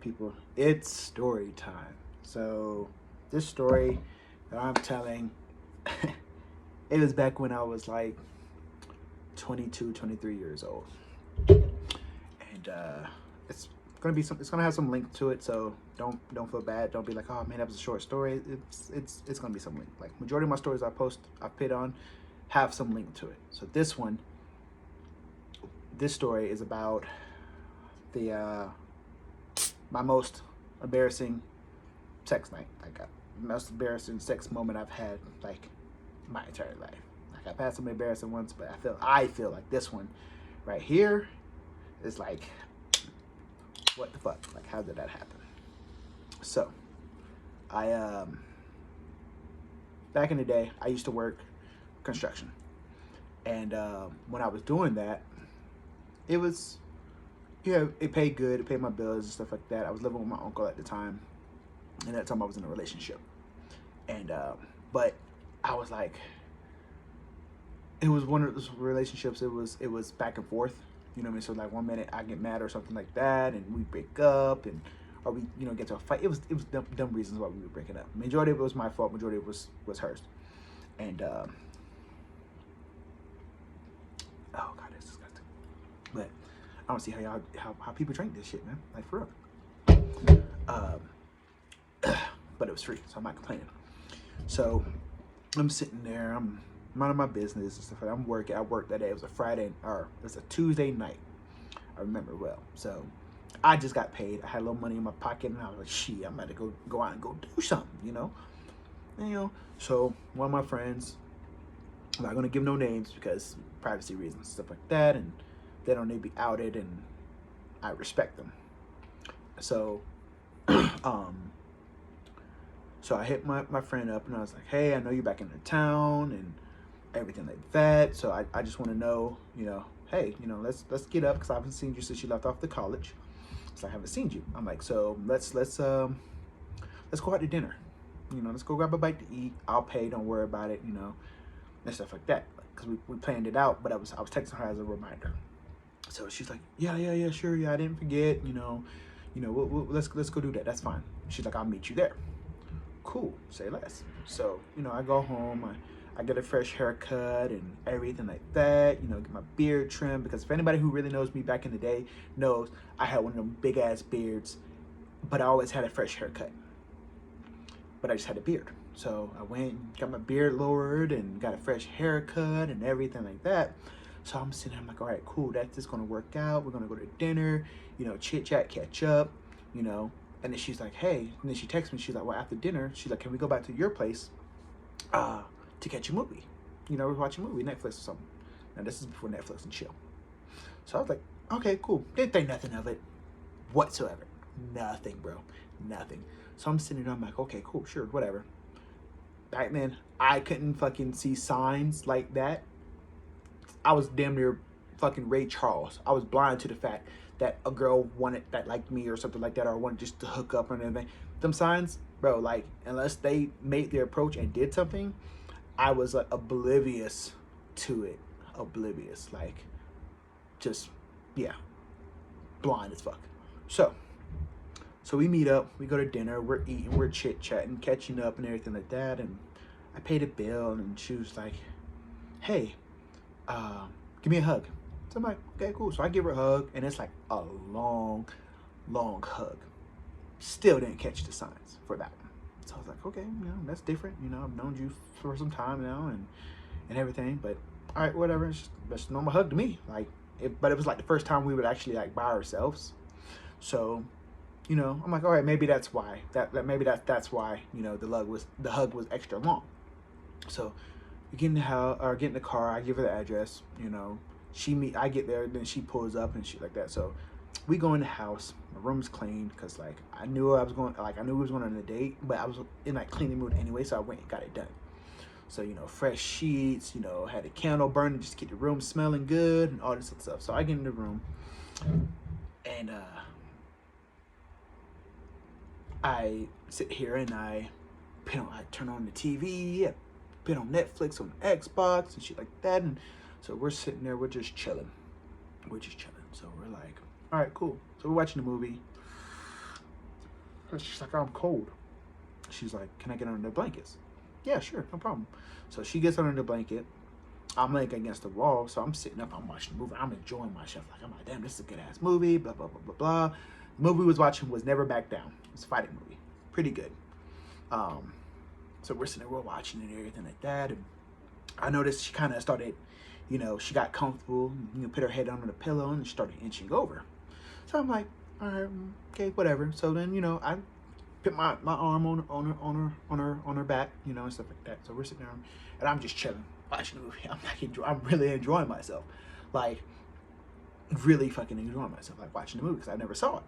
people, it's story time. So this story that I'm telling, it was back when I was like 22, 23 years old. And it's gonna have some link to it, so don't feel bad. Don't be like, oh man, that was a short story. It's gonna be some link. Like majority of my stories I put on have some link to it. So this story is about the my most embarrassing sex night. Like most embarrassing sex moment I've had like my entire life. Like I've had some embarrassing ones, but I feel like this one right here is like, what the fuck? Like how did that happen? So I back in the day I used to work construction, and when I was doing that, it was, it paid good. It paid my bills and stuff like that. I was living with my uncle at the time, and at the time I was in a relationship, and but I was like, it was one of those relationships. It was back and forth. You know what I mean? So like one minute I get mad or something like that, and we break up, and or we get to a fight. It was dumb reasons why we were breaking up. Majority of it was my fault. Majority of it was hers. And oh god, it's disgusting. But I don't see how people drink this shit, man. Like for real. Um, but it was free, so I'm not complaining. So I'm sitting there, I'm minding my business and stuff. I'm working. I worked that day. It was a Friday, or it was a Tuesday night. I remember well. So I just got paid. I had a little money in my pocket, and I was like, "Shit, I'm about to go out and go do something," And, so one of my friends, I'm not gonna give no names because privacy reasons, stuff like that, and they don't need to be outed, and I respect them. So, so I hit my friend up, and I was like, "Hey, I know you're back in the town, and everything like that. So I just want to know, hey, let's get up because I haven't seen you since you left off the college. So I haven't seen you. I'm like, so let's go out to dinner. Let's go grab a bite to eat. I'll pay. Don't worry about it. And stuff like that. Because we planned it out, but I was texting her as a reminder. So she's like, yeah, sure, yeah, I didn't forget. Let's go do that. That's fine. She's like, I'll meet you there. Cool, say less. So I go home. I get a fresh haircut and everything like that, get my beard trimmed, because if anybody who really knows me back in the day knows I had one of them big ass beards, but I always had a fresh haircut. But I just had a beard. So I went and got my beard lowered and got a fresh haircut and everything like that. So I'm sitting there, I'm like, all right, cool, that's just gonna work out. We're gonna go to dinner, chit chat, catch up, And then she's like, hey, and then she texts me, she's like, well, after dinner, she's like, can we go back to your place? To catch a movie. We're watching a movie, Netflix or something. Now this is before Netflix and chill. So I was like, okay, cool. Didn't think nothing of it whatsoever. Nothing, bro. Nothing. So I'm sitting there, I'm like, okay, cool, sure, whatever. Back then, I couldn't fucking see signs like that. I was damn near fucking Ray Charles. I was blind to the fact that a girl wanted that liked me or something like that, or wanted just to hook up or anything. Them signs, bro, like, unless they made their approach and did something, I was like oblivious to it. Oblivious. Like, just, yeah, blind as fuck. So we meet up, we go to dinner, we're eating, we're chit-chatting, catching up and everything like that, and I paid a bill, and she was like, hey, give me a hug. So I'm like, okay, cool. So I give her a hug, and it's like a long hug. Still didn't catch the signs for that one. So I was like, okay, that's different. I've known you for some time now and everything, but all right, whatever. It's just a normal hug to me. Like, but it was like the first time we would actually like by ourselves. So, I'm like, all right, maybe that's why. Maybe that's why the hug was extra long. So we get in the house or get in the car. I give her the address. I get there, then she pulls up and shit like that. So we go in the house. My room's clean because like I knew we was going on a date, but I was in like cleaning mood anyway, so I went and got it done. So fresh sheets, had a candle burning just to keep the room smelling good and all this other stuff. So I get in the room, and I sit here and I turn on the TV, I put on Netflix, on Xbox and shit like that, and so we're sitting there, we're just chilling. So we're like, all right, cool. So we're watching the movie. She's like, I'm cold. She's like, can I get under the blankets? Yeah, sure, no problem. So she gets under the blanket. I'm like against the wall, so I'm sitting up, I'm watching the movie, I'm enjoying myself. Like, I'm like, damn, this is a good ass movie, blah, blah, blah, blah, blah. The movie we was watching was Never Back Down. It's a fighting movie. Pretty good. So we're sitting there, we're watching it and everything like that. And I noticed she kind of started, she got comfortable, put her head under the pillow and she started inching over. So I'm like, all right, okay, whatever. So then, I put my arm on her back, and stuff like that. So we're sitting there and I'm just chilling, watching the movie. I'm really enjoying myself. Like, really fucking enjoying myself, like watching the movie, because I never saw it.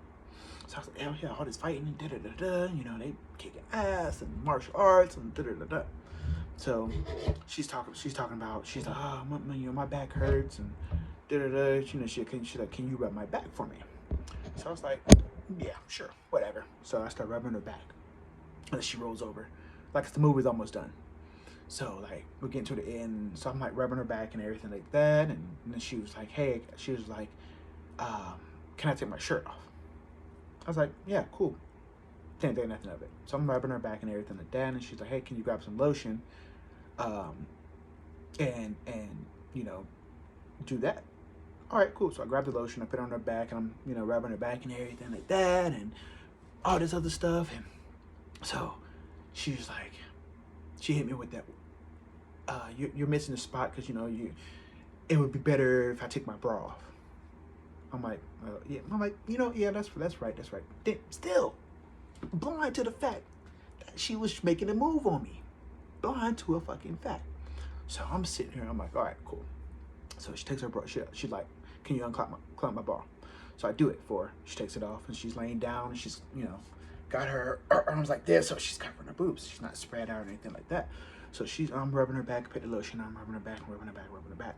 So I was like, yeah, all this fighting and da-da-da-da, they kicking ass and martial arts and da-da-da-da. So she's talking about, she's like, oh, my back hurts and da-da-da, she's like, can you rub my back for me? So I was like, yeah, sure, whatever. So I start rubbing her back, and she rolls over, like the movie's almost done. So like we're getting to the end, so I'm like rubbing her back and everything like that, and then she was like, can I take my shirt off? I was like, yeah, cool. Didn't think nothing of it. So I'm rubbing her back and everything like that, and she's like, hey, can you grab some lotion, and do that? All right, cool. So I grabbed the lotion, I put it on her back, and I'm rubbing her back and everything like that, and all this other stuff. And so she was like, she hit me with that. You're missing the spot because it would be better if I take my bra off. I'm like, yeah. I'm like, yeah, that's right. Then still blind to the fact that she was making a move on me, blind to a fucking fact. So I'm sitting here. I'm like, all right, cool. So she takes her bra. She's like, can you unclamp my bra? So I do it for her. She takes it off and she's laying down and she's got her arms like this, so she's covering her boobs. She's not spread out or anything like that. So I'm rubbing her back, put the lotion, I'm rubbing her back, rubbing her back.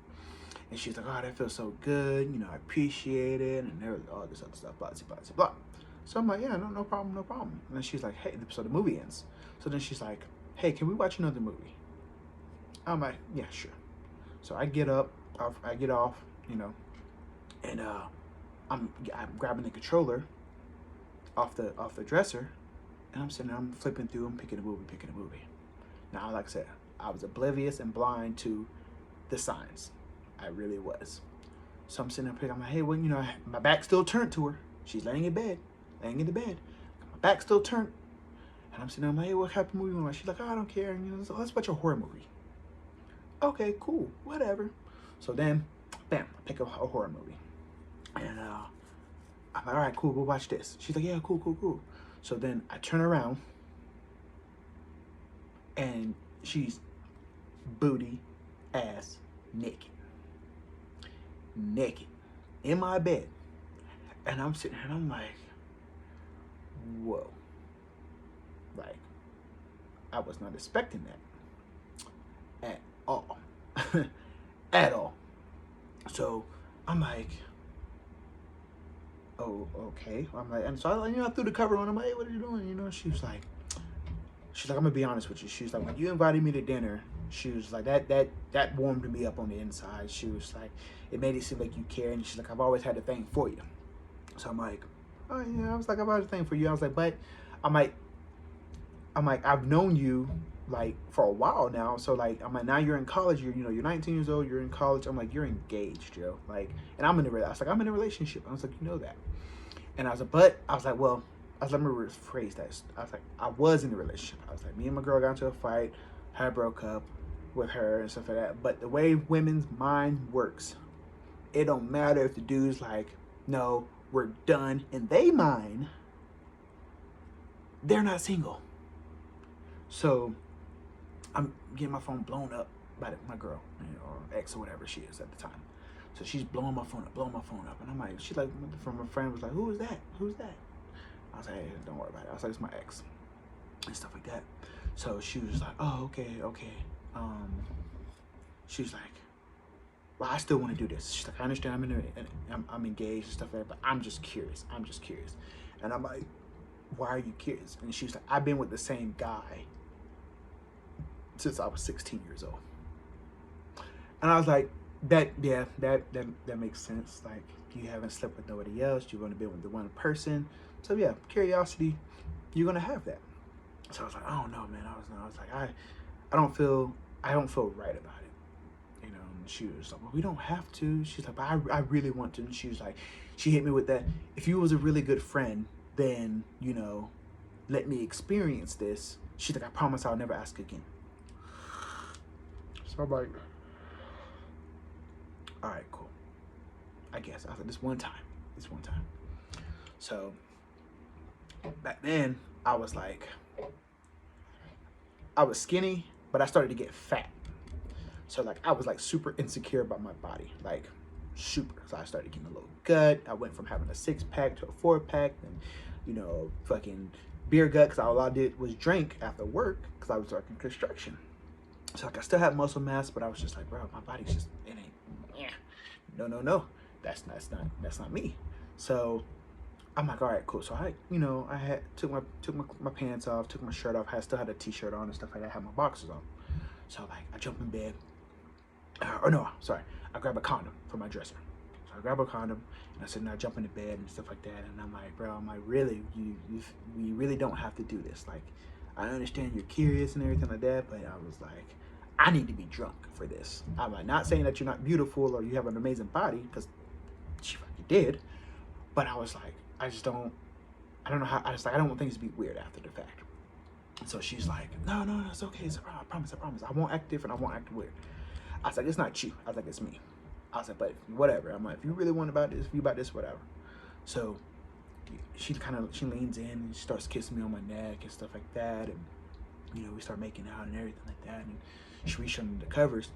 And she's like, oh, that feels so good, I appreciate it, and there was all this other stuff, blah, blah, blah, blah. So I'm like, yeah, no problem. And then she's like, hey, so the movie ends. So then she's like, hey, can we watch another movie? I'm like, yeah, sure. So I get up, I get off, and I'm grabbing the controller off the dresser, and I'm sitting there, I'm flipping through, I'm picking a movie. Now, like I said, I was oblivious and blind to the signs. I really was. So I'm sitting there picking, I'm like, hey, well, my back still turned to her. She's laying in the bed. My back still turned. And I'm sitting there, I'm like, hey, what type of movie you want? She's like, oh, I don't care. So let's watch a horror movie. Okay, cool, whatever. So then, bam, I pick up a horror movie. And I'm like, all right, cool, we'll watch this. She's like, yeah, cool. So then I turn around, and she's booty ass naked in my bed. And I'm sitting here and I'm like, whoa. Like, I was not expecting that at all. At all. So I'm like, oh, okay. I'm like, and so I threw the cover on. I'm like, hey, what are you doing? She's like, I'm gonna be honest with you. She's like, when you invited me to dinner, she was like, that warmed me up on the inside. She was like, it made it seem like you care. And she's like, I've always had a thing for you. So I'm like, oh yeah. I was like, I've had a thing for you. I was like, but I'm like, I've known you like for a while now. So like, I'm like, now you're in college. You're 19 years old. You're in college. I'm like, you're engaged, Joe. Like, and I'm in a relationship. I was like, that. And I was like, well, let me rephrase that. I was like, I was in a relationship. I was like, me and my girl got into a fight. I broke up with her and stuff like that. But the way women's mind works, it don't matter if the dude's like, no, we're done. In they mind, they're not single. So I'm getting my phone blown up by my girl, or ex or whatever she is at the time. So she's blowing my phone up. And I'm like, she's like, from my friend was like, who is that? I was like, hey, don't worry about it. I was like, it's my ex and stuff like that. So she was like, oh, okay. She was like, well, I still want to do this. She's like, I understand I'm engaged and stuff like that, but I'm just curious. And I'm like, why are you curious? And she was like, I've been with the same guy since I was 16 years old. And I was like, that makes sense. Like, you haven't slept with nobody else. You've only been with the one person. So yeah, curiosity you're gonna have that. So I was like, I don't know, man. I was like, I don't feel right about it. You know, and she was like, well, we don't have to. She's like, but I really want to. And she was like, she hit me with that. If you was a really good friend, then, you know, let me experience this. She's like, I promise I'll never ask again. So I'm like, all right, cool. I guess. I was like, this one time. So back then, I was like, I was skinny, but I started to get fat. So like, I was like super insecure about my body, like super. So I started getting a little gut. I went from having a 6-pack to a 4-pack, and you know, fucking beer gut, because all I did was drink after work because I was working construction. So like, I still had muscle mass, but I was just like, bro, my body's just, it ain't, yeah, no, that's not me. So I'm like, all right, cool. So I, you know, I had took my pants off, took my shirt off. I still had a t-shirt on and stuff like that. I had my boxers on. So like, I jumped in bed. Or no, sorry. I grabbed a condom from my dresser. So I grabbed a condom and I said, now jump into bed and stuff like that. And I'm like, bro, I'm like, really, we really don't have to do this. Like, I understand you're curious and everything like that, but I was like, I need to be drunk for this. I'm like, not saying that you're not beautiful or you have an amazing body, because she fucking did. But I was like, I don't know how, I don't want things to be weird after the fact. So she's like, no, it's okay. It's I promise. I won't act different. I won't act weird. I was like, it's not you. I was like, it's me. I was like, but whatever. I'm like, if you really want about this, if you about this, whatever. So she leans in and she starts kissing me on my neck and stuff like that. And, you know, we start making out and everything like that. And she reached under the covers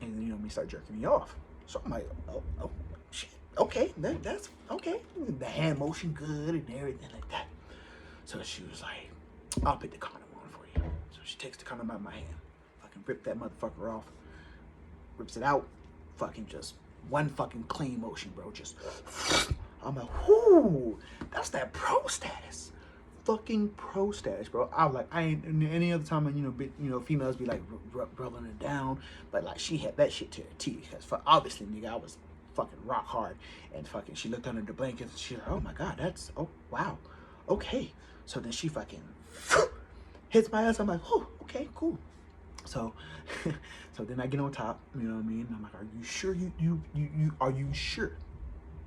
and, you know, we start jerking me off. So I'm like, oh shit. Okay, that's okay. The hand motion good and everything like that. So she was like, I'll put the condom on for you. So she takes the condom out of my hand. Fucking rip that motherfucker off. Rips it out. Fucking just one fucking clean motion, bro. Just, I'm like, whoo, that's that pro status. Fucking pro status, bro. I was like, I ain't any other time, you know, females be like rubbing it down, but like she had that shit to her teeth, because obviously, nigga, I was fucking rock hard, and fucking she looked under the blankets and she's like, oh my god, that's, oh wow, okay. So then she fucking hits my ass. I'm like, oh, okay, cool. So so then I get on top, you know what I mean? I'm like, are you sure are you sure?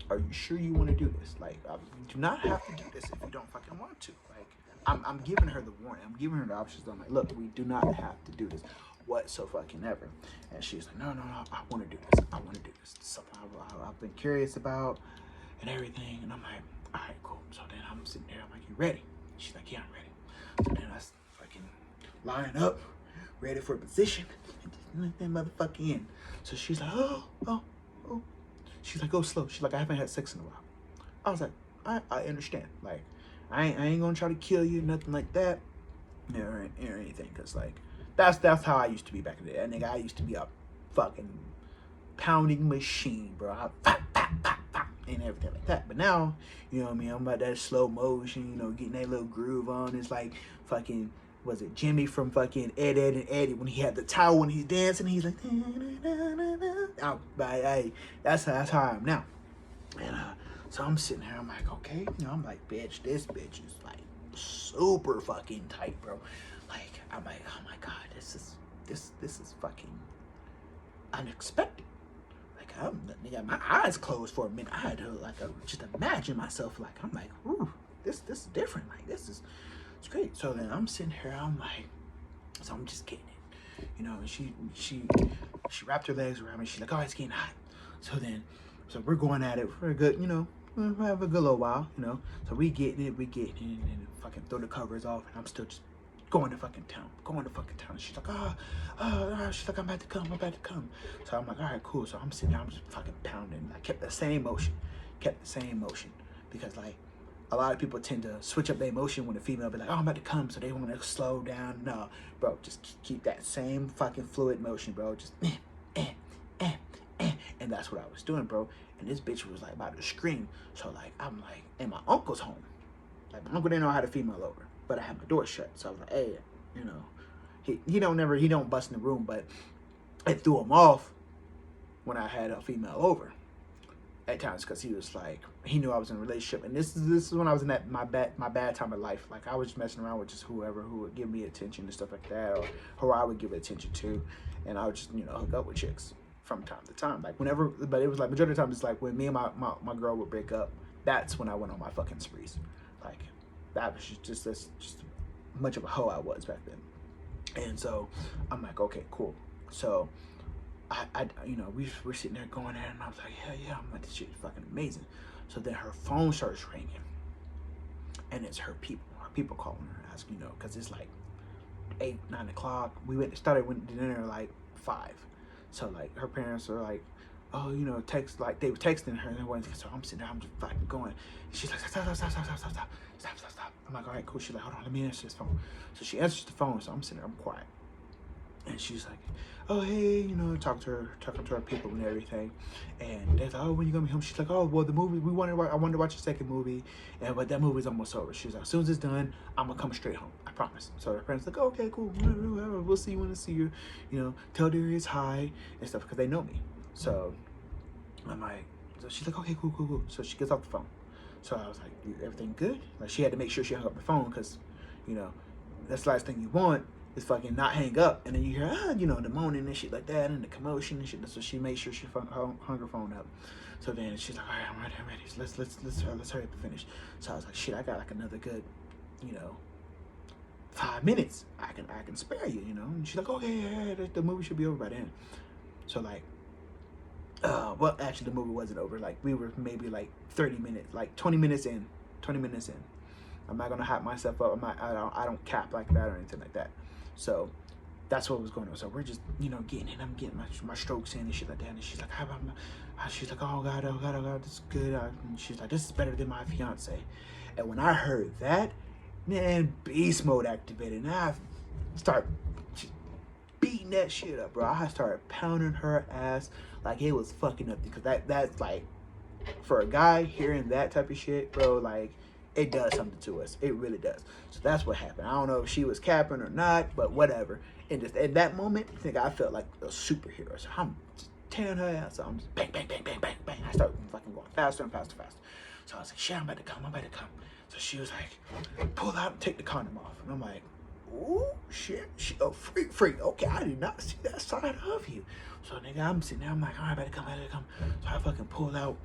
Are you sure you want to do this? Like, you do not have to do this if you don't fucking want to. Like, I'm giving her the warning. I'm giving her the options. I'm like, look, we do not have to do this whatsoever. And she's like, no, I want to do this. I want to do this. It's something I've been curious about and everything. And I'm like, all right, cool. So then I'm sitting there. I'm like, you ready? She's like, yeah, I'm ready. So then I fucking line up, ready for a position, and just let that motherfucker in. So she's like, oh. She's like, go slow. She's like, I haven't had sex in a while. I was like, I understand. Like, I ain't gonna try to kill you, nothing like that, or anything. Cause like, that's how I used to be back in the day. Nigga, I used to be a fucking pounding machine, bro. Pop, and everything like that. But now, you know what I mean? I'm about that slow motion, you know, getting that little groove on. It's like fucking, was it Jimmy from fucking Ed and Eddie when he had the towel when he's dancing? He's like, that's how I am now. And so I'm sitting here, I'm like, okay, you know, I'm like, bitch, this bitch is like super fucking tight, bro. Like, I'm like, oh my god, this is fucking unexpected. Like, nigga, my eyes closed for a minute. I had to like just imagine myself. Like, I'm like, ooh, this is different. Like, it's great. So then I'm sitting here, I'm like, so I'm just getting it, you know. And she wrapped her legs around me. She's like, oh, it's getting hot. So we're going at it for a good, you know, we'll have a good little while, you know. So we getting it, and fucking throw the covers off, and I'm still just going to fucking town. And she's like, she's like, I'm about to come. So I'm like, all right, cool. So I'm sitting there, I'm just fucking pounding. I kept the same motion, because like, a lot of people tend to switch up their emotion when a female be like, oh, I'm about to come, so they want to slow down. No, bro, just keep that same fucking fluid motion, bro. Just and that's what I was doing, bro. And this bitch was like about to scream. So like, I'm like, and my uncle's home. Like, my uncle didn't know how to female over, but I had my door shut. So I was like, hey, you know, he don't bust in the room, but it threw him off when I had a female over. at times, because he was like, he knew I was in a relationship, and this is when I was in that my bad time of life. Like I was just messing around with just whoever who would give me attention and stuff like that, or who I would give attention to, and I would just hook up with chicks from time to time, like whenever. But it was like majority of the time it's like when me and my girl would break up, that's when I went on my fucking sprees. Like that was just much of a hoe I was back then. And so I'm like, okay, cool. So I we're sitting there going at it, and I was like, yeah, I'm like, this shit is fucking amazing. So then her phone starts ringing, and it's her people calling her, asking, because it's like 8-9 o'clock. We went to dinner like 5. So like her parents are like, oh, text, like they were texting her, and so I'm sitting there, I'm just fucking going. She's like, stop. I'm like, all right, cool. She's like, hold on, let me answer this phone. So she answers the phone, so I'm sitting there, I'm quiet. And she's like, oh, hey, talking to her people and everything. And they're like, oh, when you gonna be home? She's like, oh, well, the movie, I wanted to watch the second movie, but that movie's almost over. She's like, as soon as it's done, I'm gonna come straight home, I promise. So her parents like, oh, okay, cool, whatever, we'll see you when I see you, tell Darius hi and stuff, because they know me. So I'm like, so she's like, okay, cool. So she gets off the phone. So I was like, everything good? Like, she had to make sure she hung up the phone, because, that's the last thing you want is fucking not hang up, and then you hear, the moaning and shit like that, and the commotion and shit. So she made sure she hung her phone up. So then she's like, all right, I'm ready. So let's hurry up and finish. So I was like, shit, I got like another good, 5 minutes. I can spare you, And she's like, okay, yeah, the movie should be over by then. So like, well, actually, the movie wasn't over. Like, we were maybe like 30 minutes, like 20 minutes in. I'm not gonna hype myself up. I don't cap like that or anything like that. So that's what was going on. So we're just, getting in. I'm getting my strokes in and shit like that. And she's like, she's like, oh god, this is good. And she's like, this is better than my fiance. And when I heard that, man, beast mode activated. And I start beating that shit up, bro. I started pounding her ass like it was fucking up, because that's like, for a guy hearing that type of shit, bro, like, it does something to us. It really does. So that's what happened. I don't know if she was capping or not, but whatever. And just at that moment, I think I felt like a superhero. So I'm just tearing her ass. So I'm just bang. I started fucking going faster and faster. So I was like, shit, I'm about to come. So she was like, pull out and take the condom off. And I'm like, ooh, shit. Freak. Okay, I did not see that side of you. So nigga, I'm sitting there. I'm like, all right, better come. So I fucking pulled out.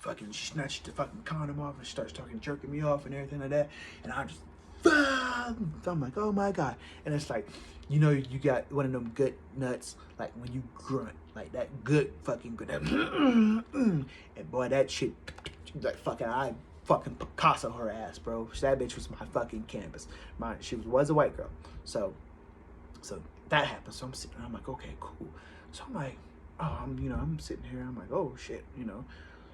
Fucking snatched the fucking condom off and starts jerking me off and everything like that. And I just, I'm like, oh my god. And it's like, you got one of them good nuts, like when you grunt, like that good fucking good. And boy, that shit, like fucking, I fucking Picasso her ass, bro. That bitch was my fucking canvas. She was a white girl. So that happened. So I'm sitting there, I'm like, okay, cool. So I'm like, oh, I'm sitting here, I'm like, oh shit,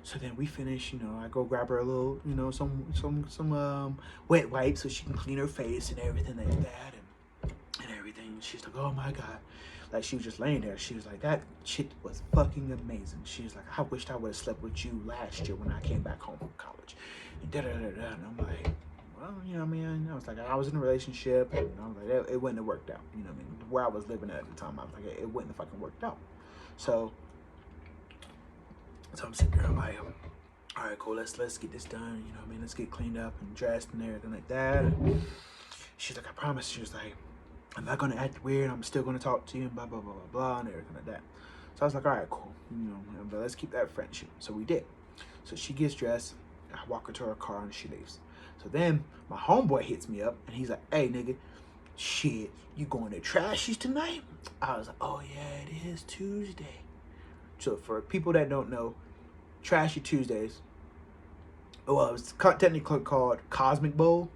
So then we finish, I go grab her a little, some wet wipes so she can clean her face and everything like that, and everything. She's like, oh my god. Like, she was just laying there. She was like, that shit was fucking amazing. She was like, I wished I would have slept with you last year when I came back home from college. And And I'm like, well, I was like, I was in a relationship, and I was like, it wouldn't have worked out. Where I was living at the time, I was like, it wouldn't have fucking worked out. So I'm sitting there, I'm like, all right, cool, let's get this done, let's get cleaned up and dressed and everything like that. And she's like, I promise. She was like, I'm not gonna act weird, I'm still gonna talk to you, and blah, blah, blah, blah, blah, and everything like that. So I was like, all right, cool, but let's keep that friendship. So we did. So she gets dressed, I walk her to her car, and she leaves. So then my homeboy hits me up, and he's like, hey, nigga, shit, you going to Trashies tonight? I was like, oh yeah, it is Tuesday. So for people that don't know, Trashy Tuesdays, well, it was technically called Cosmic Bowl.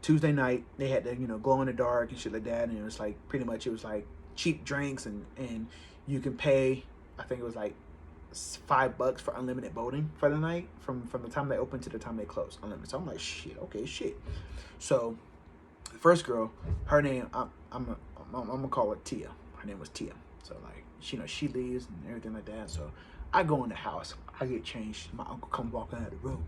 Tuesday night, they had to, glow in the dark and shit like that, and it was like, pretty much, it was like cheap drinks, and you can pay, I think it was like $5 for unlimited boating for the night, from the time they open to the time they close, unlimited. So I'm like, shit, okay, shit. So the first girl, her name, I'm gonna call her Tia. Her name was Tia. So like, she leaves and everything like that. So I go in the house, I get changed. My uncle come walking out of the room,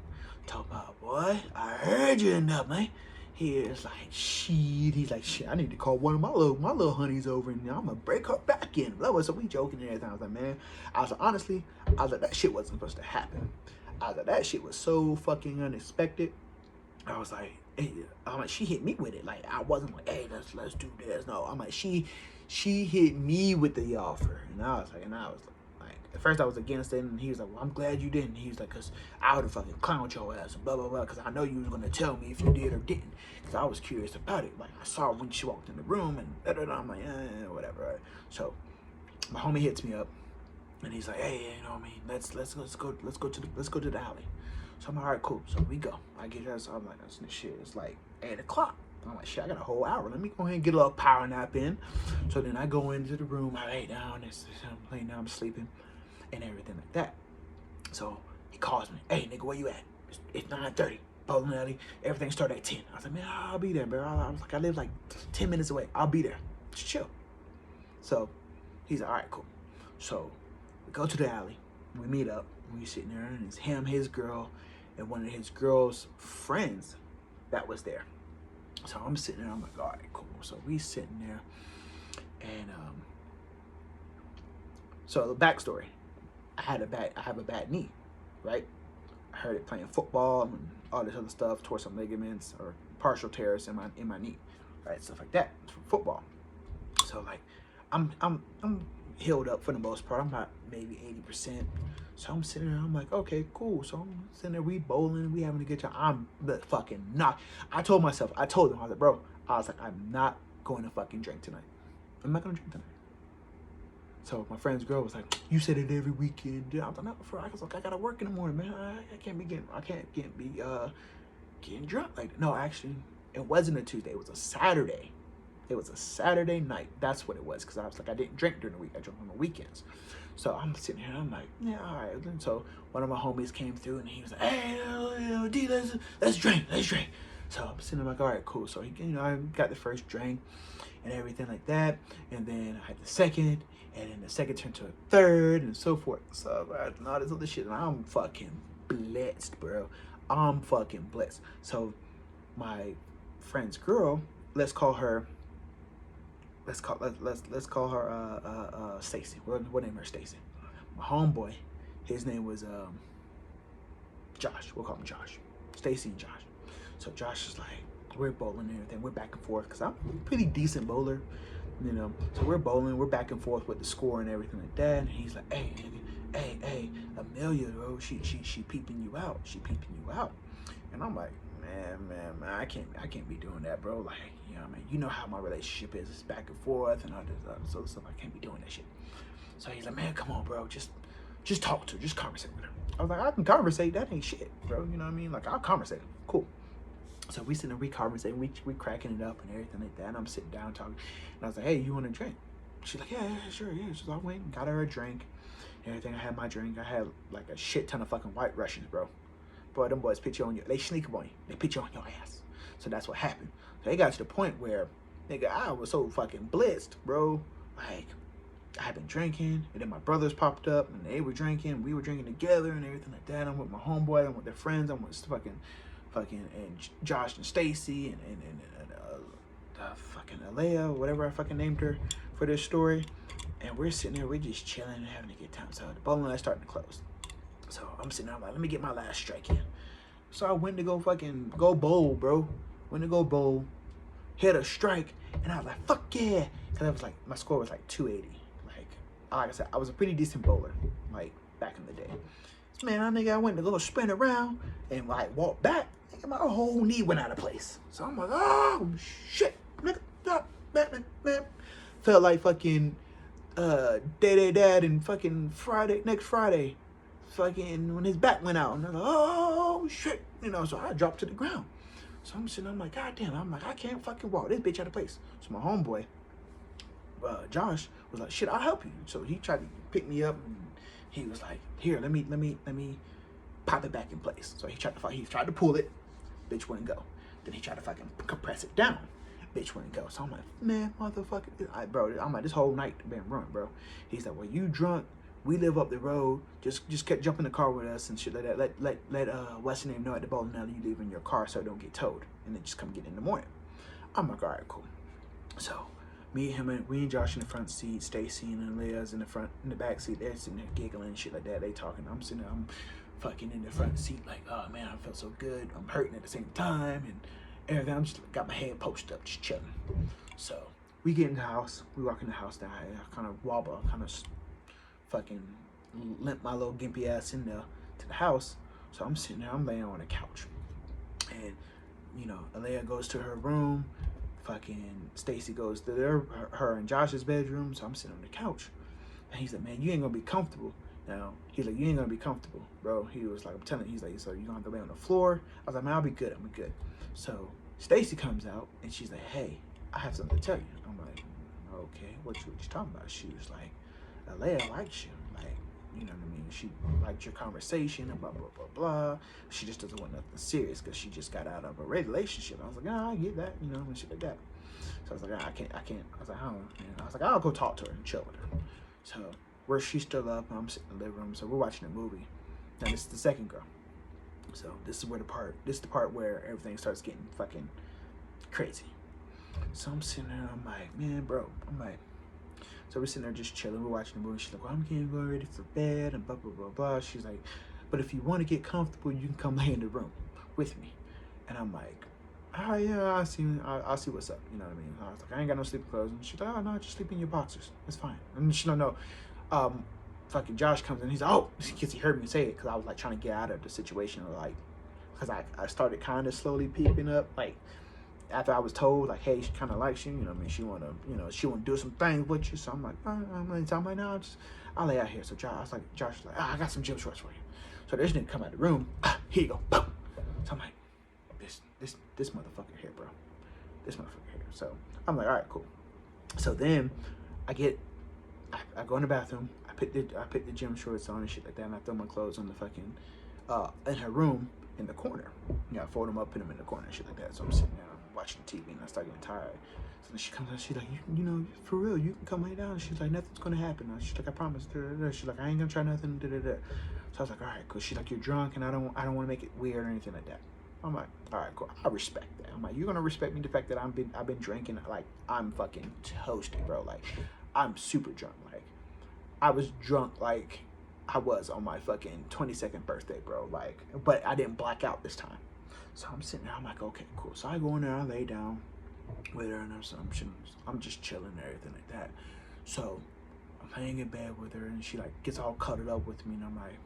talk about, boy, I heard you enough, man. He is like, shit. He's like, shit, I need to call one of my little honeys over and I'm gonna break her back in. Blah, blah. So we joking and everything. I was like, man, I was like, honestly, I was like, that shit wasn't supposed to happen. I was like, that shit was so fucking unexpected. I was like, hey, I'm like, she hit me with it. Like, I wasn't like, hey, let's do this. No, I'm like, she hit me with the offer. And I was like, at first I was against it, and he was like, well, I'm glad you didn't. He was like, because I would have fucking clowned your ass and blah, blah, blah, because I know you was going to tell me if you did or didn't, because I was curious about it. Like, I saw when she walked in the room, and da-da-da. I'm like, whatever. Right? So my homie hits me up, and he's like, hey, you know what I mean, let's go to the alley. So I'm like, all right, cool. So we go. I get there, so I'm like, that's shit. It's like 8 o'clock. I'm like, shit, I got a whole hour. Let me go ahead and get a little power nap in. So then I go into the room. I lay down. I'm laying down. I'm sleeping and everything like that. So he calls me. Hey, nigga, where you at? It's 9:30. Bowling alley. Everything started at 10. I was like, man, I'll be there, bro. I was like, I live like 10 minutes away. I'll be there. Just chill. So he's like, all right, cool. So we go to the alley. We meet up. We sitting there, and it's him, his girl, and one of his girl's friends that was there. So I'm sitting there. I'm like, all right, cool. So we sitting there, and so the backstory. I have a bad knee, right? I heard it playing football and all this other stuff, tore some ligaments or partial tears in my knee, right? Stuff like that from football. So like, I'm healed up for the most part. I'm about maybe 80%. So I'm sitting there. I'm like, okay, cool. So I'm sitting there. We bowling. We having a good time. I'm the fucking not. I told him, I was like, bro. I was like, I'm not going to fucking drink tonight. I'm not gonna drink tonight. So my friend's girl was like, you said it every weekend. I was like, no, I was like, I gotta work in the morning, man. I can't be getting drunk like that. No, actually, it wasn't a Tuesday. It was a Saturday. It was a Saturday night. That's what it was. Because I was like, I didn't drink during the week. I drank on the weekends. So I'm sitting here and I'm like, yeah, all right. And so one of my homies came through and he was like, hey, D, let's drink. So I'm sitting there like, all right, cool. So he, I got the first drink and everything like that. And then I had the second. And then the second turned to a third and so forth. So and all this other shit. And I'm fucking blessed, bro. I'm fucking blessed. So my friend's girl, let's call her Stacy. We'll name her Stacy. My homeboy, his name was Josh. We'll call him Josh. Stacy and Josh. So Josh is like, we're bowling and everything. We're back and forth because I'm a pretty decent bowler. So we're bowling, we're back and forth with the score and everything like that. And he's like, hey, Amelia, bro, she peeping you out. She peeping you out. And I'm like, man, I can't be doing that, bro. Like, you know what I mean? You know how my relationship is. It's back and forth and all this other stuff. I can't be doing that shit. So he's like, man, come on, bro. Just talk to her. Just conversate with her. I was like, I can conversate. That ain't shit, bro. You know what I mean? Like, I'll conversate. Cool. So we sitting there, we conversating, we cracking it up and everything like that. And I'm sitting down talking. And I was like, hey, you want a drink? She's like, yeah, sure, yeah. So I went and got her a drink and everything. I had my drink. I had like a shit ton of fucking White Russians, bro. Boy, them boys pitch you on they sneak up on you. They pitch you on your ass. So that's what happened. So it got to the point where, nigga, I was so fucking blitzed, bro. Like, I had been drinking, and then my brothers popped up, and they were drinking. We were drinking together and everything like that. I'm with my homeboy. I'm with their friends. I'm with fucking and Josh and Stacy and fucking Alea, whatever I fucking named her for this story. And we're sitting there, we're just chilling and having a good time. So the bowling line's starting to close. So I'm sitting there, I'm like, let me get my last strike in. So I went to go bowl, bro. Went to go bowl, hit a strike, and I was like, fuck yeah. Cause I was like, my score was like 280. Like I said, I was a pretty decent bowler, like back in the day. So, man, I went to go spin around and like walk back. My whole knee went out of place. So I'm like, oh shit, nigga, man. Felt like fucking Dad and fucking next Friday, fucking when his back went out. And I'm like, oh shit, so I dropped to the ground. So I'm sitting, I'm like, god damn, I'm like, I can't fucking walk. This bitch out of place. So my homeboy, Josh, was like, shit, I'll help you. So he tried to pick me up and he was like, here, let me pop it back in place. So he tried to pull it. Bitch wouldn't go. Then he tried to fucking compress it down. Bitch wouldn't go. So I'm like, man, motherfucker. Bro, I'm like, this whole night been ruined, bro. He's like, well, you drunk. We live up the road. Just jump in the car with us and shit like that. Let what's your name know at the bowling alley you leave in your car so it don't get towed, and then just come get it in the morning. I'm like, all right, cool. So me and Josh in the front seat, Stacy and Leah's in the back seat. They're sitting there giggling and shit like that. They talking. I'm sitting there, I'm fucking in the front seat like, oh man, I feel so good. I'm hurting at the same time and everything. I'm just got my head posted up, just chilling. So we get in the house. We walk in the house. Now I kind of wobble, kind of fucking limp my little gimpy ass in there to the house. So I'm sitting there. I'm laying on the couch, and you know, Alea goes to her room. Fucking Stacy goes to her and Josh's bedroom. So I'm sitting on the couch, and he's like, man, you ain't gonna be comfortable. Now he's like, you ain't gonna be comfortable, bro. He was like, I'm telling you, he's like, so you gonna have to lay on the floor. I was like, man, I'll be good. I'm good. So Stacy comes out and she's like, hey, I have something to tell you. I'm like, okay, what you talking about? She was like, Alea likes you, like, you know what I mean? She liked your conversation and blah blah blah blah. She just doesn't want nothing serious because she just got out of a relationship. I was like, I get that, you know, and shit like that. So I was like, I can't. I was like, I don't. And I was like, I'll go talk to her and chill with her. So where she's still up, I'm sitting in the living room. So we're watching a movie. Now this is the second girl. So this is the part where everything starts getting fucking crazy. So I'm sitting there, I'm like, man, bro, I'm like, so we're sitting there just chilling, we're watching the movie. She's like, well, I'm getting ready for bed and blah, blah, blah, blah. She's like, but if you want to get comfortable, you can come lay in the room with me. And I'm like, oh yeah, I'll see what's up. You know what I mean? I was like, I ain't got no sleeping clothes. And she's like, oh no, just sleep in your boxers. It's fine. And she don't know. Fucking Josh comes in, he's like, oh, because he heard me say it, because I was like trying to get out of the situation, like, because I started kind of slowly peeping up, like, after I was told, like, hey, she kind of likes you, you know what I mean, she want to do some things with you. So I'm like, no, I'll lay out here. So Josh was like, I got some gym shorts for you. So this nigga come out of the room, here you go, boom. So I'm like, this motherfucker here, bro, this motherfucker here. So I'm like, all right, cool. So then I go in the bathroom, I put the gym shorts on and shit like that, and I throw my clothes on the fucking in her room in the corner. You know, I fold them up, put them in the corner and shit like that. So I'm sitting there watching TV and I start getting tired. So then she comes out, she's like, you know, for real, you can come lay down. She's like, nothing's gonna happen. She's like, I promise. She's like, I ain't gonna try nothing. So I was like, all right, cool. She's like, you're drunk and I don't want to make it weird or anything like that. I'm like, all right, cool. I respect that. I'm like, you're gonna respect me the fact that I've been drinking, like I'm fucking toasted, bro. Like I'm super drunk. Like I was drunk like I was on my fucking 22nd birthday, bro. Like, but I didn't black out this time. So I'm sitting there, I'm like, okay, cool. So I go in there, I lay down with her, and I'm just chilling and everything like that. So I'm laying in bed with her, and she like gets all cuddled up with me, and I'm like,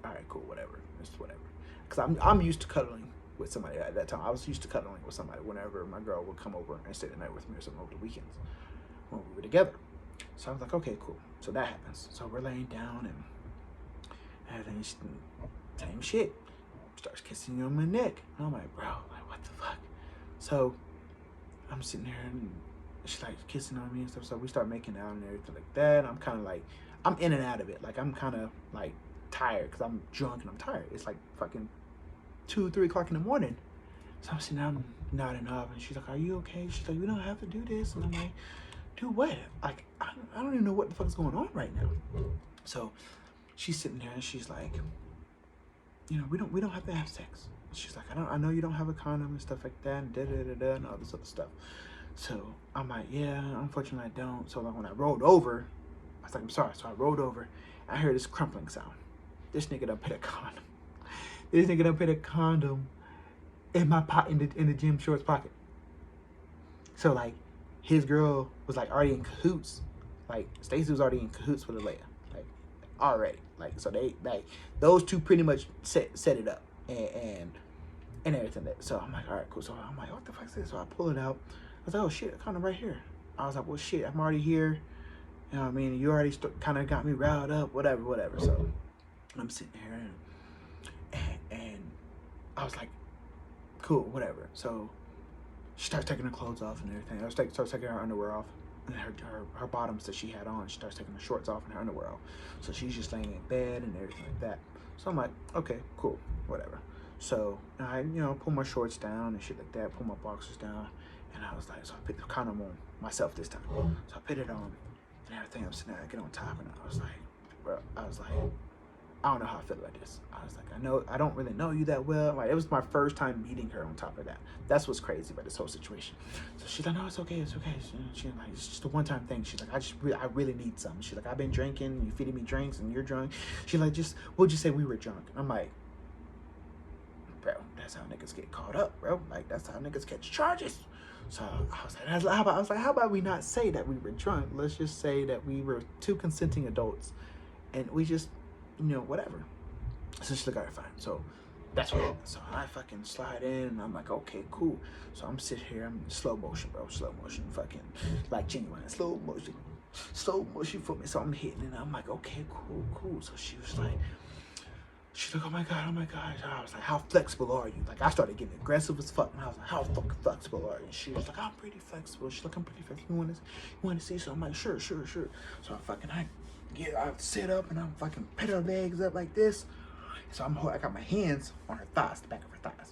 all right, cool, whatever, it's whatever. Cause I'm used to cuddling with somebody at that time. I was used to cuddling with somebody whenever my girl would come over and stay the night with me or something over the weekends when we were together. So I was like, okay, cool. So that happens. So we're laying down and everything, same shit. Starts kissing me on my neck. And I'm like, bro, like what the fuck? So I'm sitting there and she's like kissing on me and stuff. So we start making out and everything like that. I'm kind of like, I'm in and out of it. Like I'm kind of like tired because I'm drunk and I'm tired. It's like fucking 2-3 o'clock in the morning. So I'm sitting there, I'm nodding off, and she's like, are you okay? She's like, we don't have to do this. And I'm like, do what? Like I don't even know what the fuck is going on right now. So she's sitting there and she's like, you know, we don't have to have sex. She's like, I know you don't have a condom and stuff like that, and and all this other stuff. So I'm like, yeah, unfortunately I don't. So like when I rolled over, I was like, I'm sorry. So I rolled over, and I heard this crumpling sound. This nigga done put a condom. This nigga done put a condom in my in the gym shorts pocket. So like, his girl was like already in cahoots. Like Stacey was already in cahoots with Alea. Like already. Like so they like those two pretty much set it up and everything. So I'm like, all right, cool. So I'm like, what the fuck is this? So I pull it out. I was like, oh shit, kind of right here. I was like, well shit, I'm already here. You know what I mean? You already kind of got me riled up, whatever. So I'm sitting here and I was like, cool, whatever. So she starts taking her clothes off and everything. I starts taking her underwear off. And her bottoms that she had on, she starts taking her shorts off and her underwear off. So she's just laying in bed and everything like that. So I'm like, okay, cool, whatever. So I, you know, pull my shorts down and shit like that, pull my boxers down, and I was like, so I put the condom on myself this time. So I put it on and everything. I'm sitting there, I get on top, and I was like, bro, I was like, I don't know how I feel about this. I was like, I don't really know you that well. Like, it was my first time meeting her on top of that. That's what's crazy about this whole situation. So she's like, no, it's okay, it's okay. She's like, it's just a one-time thing. She's like, I really need something. She's like, I've been drinking, you feeding me drinks, and you're drunk. She's like, we'll just say we were drunk. I'm like, bro, that's how niggas get caught up, bro. Like, that's how niggas catch charges. So I was like, how about we not say that we were drunk? Let's just say that we were two consenting adults, and we just, whatever. So she's like, all right, fine. So that's what happened. So I fucking slide in, and I'm like, okay, cool. So I'm sitting here, I'm in slow motion, bro. Slow motion, fucking, like genuine. Slow motion for me. So I'm hitting, and I'm like, okay, cool. So she's like, oh my God. I was like, how flexible are you? Like, I started getting aggressive as fuck, and I was like, how fucking flexible are you? She was like, I'm pretty flexible. She's like, I'm pretty flexible. You want to see? So I'm like, sure. So I sit up, and I'm fucking put her legs up like this. So I got my hands on her thighs, the back of her thighs.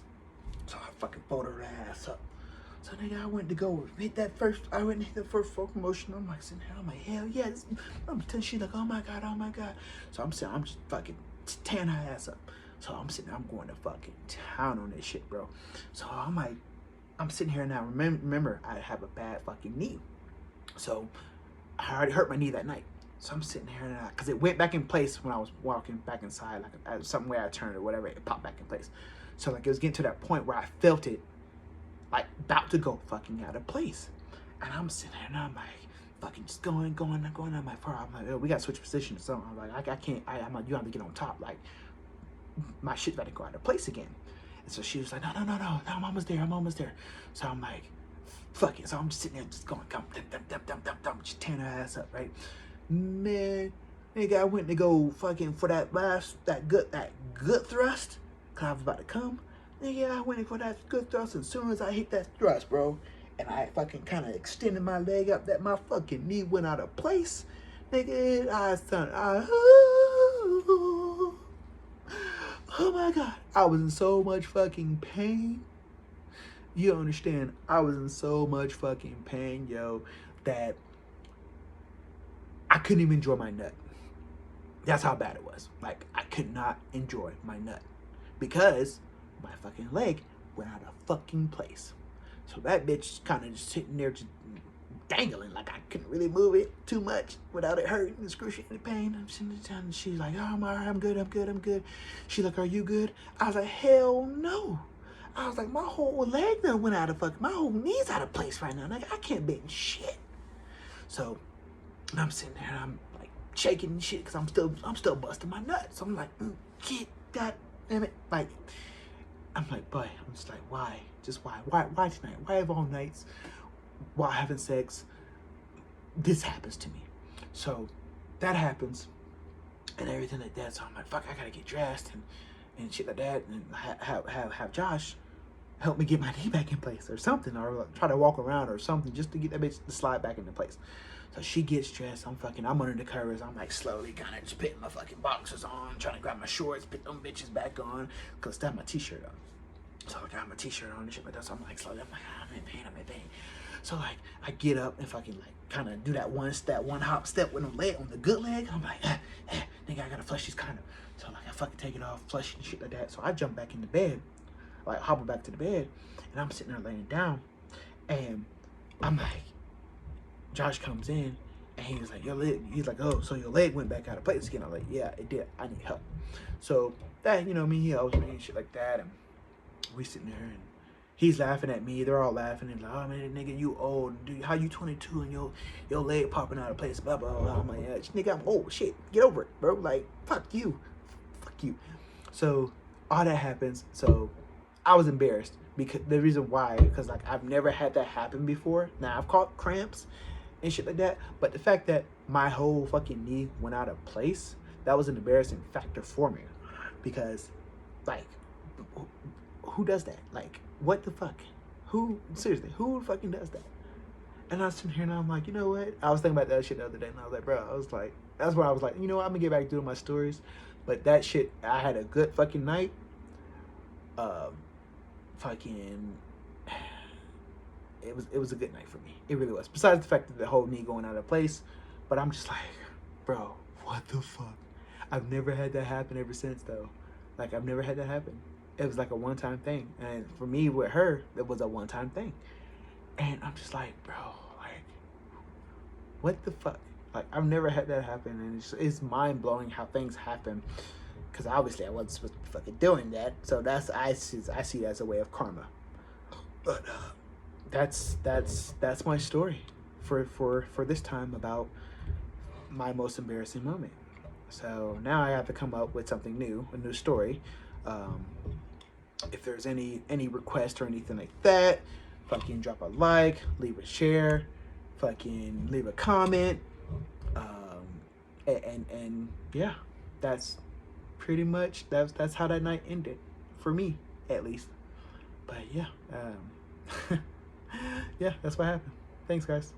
So I fucking fold her ass up. So nigga, I went to go hit the first fucking motion. I'm like sitting here, I'm like, hell yeah. I'm telling she's like, oh my God. So I'm sitting, I'm just fucking tearing her ass up. So I'm sitting there, I'm going to fucking town on this shit, bro. So I'm sitting here now. Remember, I have a bad fucking knee. So I already hurt my knee that night. So I'm sitting here now, because it went back in place when I was walking back inside, like some way I turned or whatever, it popped back in place. So like it was getting to that point where I felt it, like about to go fucking out of place. And I'm sitting there and I'm like, fucking just going. I'm like, bro, oh, we got to switch positions. So I'm like, I can't, I'm like, you have to get on top. Like, my shit's about to go out of place again. And so she was like, no, I'm almost there. So I'm like, fuck it. So I'm just sitting there just going, just tearing her ass up, right? Man, nigga, I went to go fucking for that good thrust, cause I was about to come. Nigga, I went in for that good thrust, and as soon as I hit that thrust, bro, and I fucking kind of extended my leg up, that my fucking knee went out of place. Nigga, oh my God, I was in so much fucking pain. You don't understand, I was in so much fucking pain, yo, that I couldn't even enjoy my nut. That's how bad it was. Like, I could not enjoy my nut because my fucking leg went out of fucking place. So that bitch kind of just sitting there just dangling, like I couldn't really move it too much without it hurting, excruciating pain. I'm sitting there and she's like, oh, I'm all right, I'm good. She's like, are you good? I was like, hell no. I was like, my whole leg done went out of fucking, my whole knee's out of place right now. Like, I can't bend shit. So I'm sitting there and I'm like shaking and shit because I'm still busting my nuts. So I'm like, get that, damn it. Like, I'm like, boy, I'm just like, why? Just why? Why tonight? Why of all nights, while having sex, this happens to me? So that happens and everything like that. So I'm like, fuck, I gotta get dressed and shit like that, and have Josh help me get my knee back in place or something, or like try to walk around or something just to get that bitch to slide back into place. So she gets dressed, I'm under the covers, I'm like slowly kind of just putting my fucking boxers on, trying to grab my shorts, put them bitches back on, cause I have my t-shirt on. So I got my t-shirt on and shit like that, so I'm like slowly, I'm like, I'm in pain. So like, I get up and fucking like, kind of do that one hop step with the leg, on the good leg. I'm like, nigga, I gotta flush these kind of. So like, I fucking take it off, flush and shit like that. So I jump back in the bed, like hobble back to the bed, and I'm sitting there laying down, and I'm like, Josh comes in, and he was like, he's like, oh, so your leg went back out of place again. I'm like, yeah, it did. I need help. So that, me, he helps me and shit like that, and we sitting there, and he's laughing at me. They're all laughing, and like, oh man, nigga, you old. Dude, how you 22 and your leg popping out of place? Blah blah blah. I'm like, yeah, nigga, I'm old. Shit, get over it, bro. Like, fuck you. So all that happens. So I was embarrassed because the reason why, because like I've never had that happen before. Now I've caught cramps and shit like that, but the fact that my whole fucking knee went out of place, that was an embarrassing factor for me, because like, who does that? Like, what the fuck? Who fucking does that? And I was sitting here and I'm like, you know what? I was thinking about that shit the other day, and I was like, bro, that's where I was like, you know what? I'm gonna get back to doing my stories. But that shit, I had a good fucking night. It was a good night for me. It really was. Besides the fact that the whole knee going out of place, but I'm just like, bro, what the fuck? I've never had that happen ever since though. Like I've never had that happen. It was like a one time thing, and for me with her, it was a one time thing. And I'm just like, bro, like, what the fuck? Like I've never had that happen, and it's mind blowing how things happen. Because obviously I wasn't supposed to be fucking doing that. So I see it as a way of karma. But that's my story for this time about my most embarrassing moment. So now I have to come up with something new, a new story. Um, if there's any request or anything like that, fucking drop a like, leave a share, fucking leave a comment, and yeah, that's pretty much that's how that night ended for me, at least. But yeah, yeah, that's what happened. Thanks, guys.